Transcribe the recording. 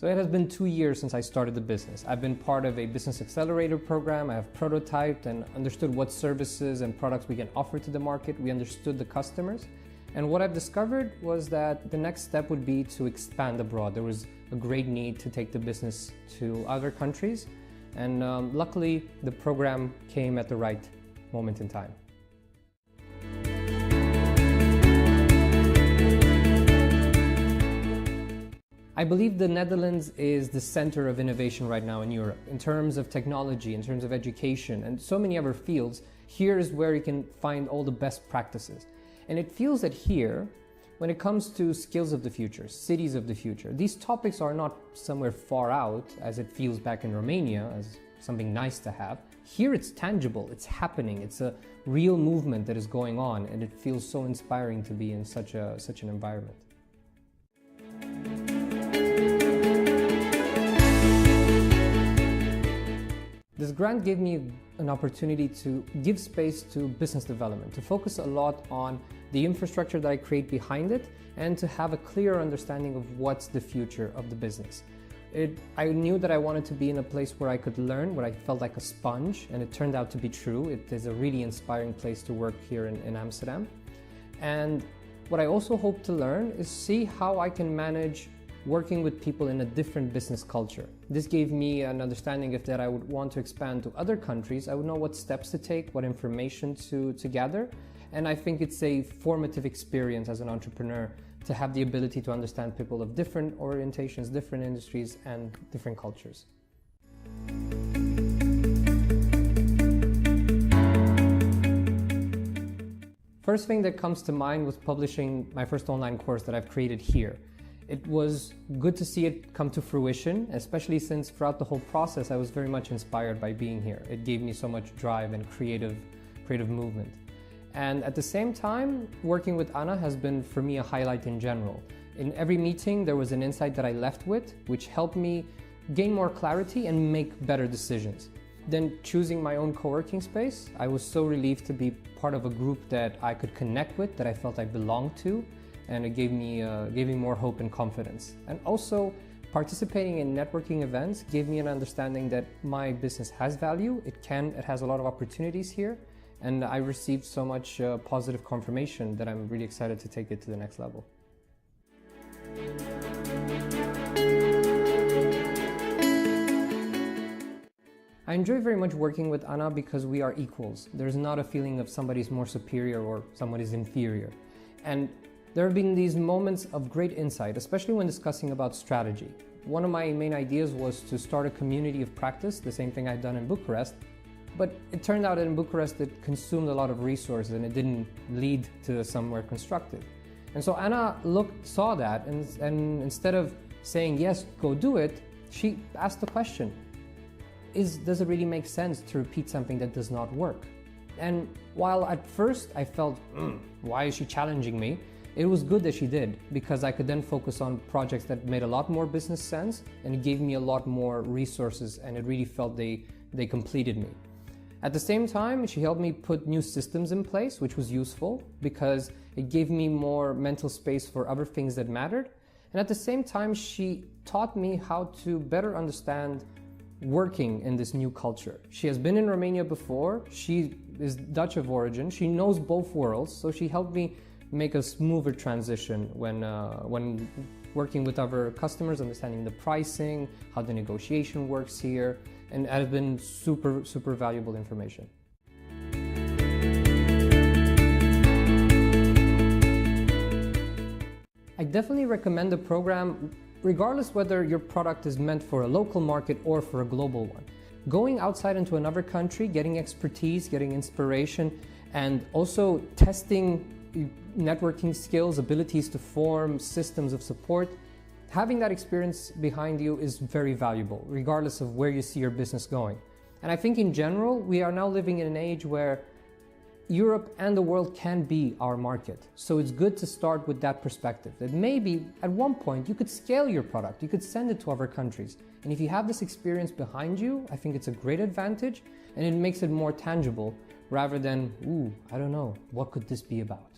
So it has been 2 years since I started the business. I've been part of a business accelerator program. I have prototyped and understood what services and products we can offer to the market. We understood the customers. And what I've discovered was that the next step would be to expand abroad. There was a great need to take the business to other countries. And luckily, the program came at the right moment in time. I believe the Netherlands is the center of innovation right now in Europe. In terms of technology, in terms of education, and so many other fields, here is where you can find all the best practices. And it feels that here, when it comes to skills of the future, cities of the future, these topics are not somewhere far out, as it feels back in Romania, as something nice to have. Here it's tangible, it's happening, it's a real movement that is going on, and it feels so inspiring to be in such an environment. This grant gave me an opportunity to give space to business development, to focus a lot on the infrastructure that I create behind it, and to have a clear understanding of what's the future of the business. I knew that I wanted to be in a place where I could learn, where I felt like a sponge, and it turned out to be true. It is a really inspiring place to work here in Amsterdam. And what I also hope to learn is see how I can manage working with people in a different business culture. This gave me an understanding if that I would want to expand to other countries. I would know what steps to take, what information to gather. And I think it's a formative experience as an entrepreneur to have the ability to understand people of different orientations, different industries, and different cultures. First thing that comes to mind was publishing my first online course that I've created here. It was good to see it come to fruition, especially since throughout the whole process I was very much inspired by being here. It gave me so much drive and creative movement. And at the same time, working with Anna has been for me a highlight in general. In every meeting there was an insight that I left with, which helped me gain more clarity and make better decisions. Then choosing my own co-working space, I was so relieved to be part of a group that I could connect with, that I felt I belonged to. And it gave me more hope and confidence. And also, participating in networking events gave me an understanding that my business has value, it has a lot of opportunities here, and I received so much positive confirmation that I'm really excited to take it to the next level. I enjoy very much working with Anna because we are equals. There's not a feeling of somebody's more superior or somebody's inferior. And there have been these moments of great insight, especially when discussing about strategy. One of my main ideas was to start a community of practice, the same thing I'd done in Bucharest, but it turned out that in Bucharest it consumed a lot of resources and it didn't lead to somewhere constructive. And so Anna saw that, and instead of saying, yes, go do it, she asked the question, does it really make sense to repeat something that does not work? And while at first I felt, why is she challenging me? It was good that she did, because I could then focus on projects that made a lot more business sense, and it gave me a lot more resources, and it really felt they completed me. At the same time, she helped me put new systems in place, which was useful because it gave me more mental space for other things that mattered. And at the same time, she taught me how to better understand working in this new culture. She has been in Romania before, she is Dutch of origin, she knows both worlds, so she helped me make a smoother transition when working with other customers, understanding the pricing, how the negotiation works here, and it has been super valuable information. I definitely recommend the program regardless whether your product is meant for a local market or for a global one. Going outside into another country, getting expertise, getting inspiration, and also testing networking skills, abilities to form systems of support, having that experience behind you is very valuable, regardless of where you see your business going. And I think in general, we are now living in an age where Europe and the world can be our market. So it's good to start with that perspective, that maybe at one point you could scale your product, you could send it to other countries. And if you have this experience behind you, I think it's a great advantage, and it makes it more tangible rather than, I don't know, what could this be about?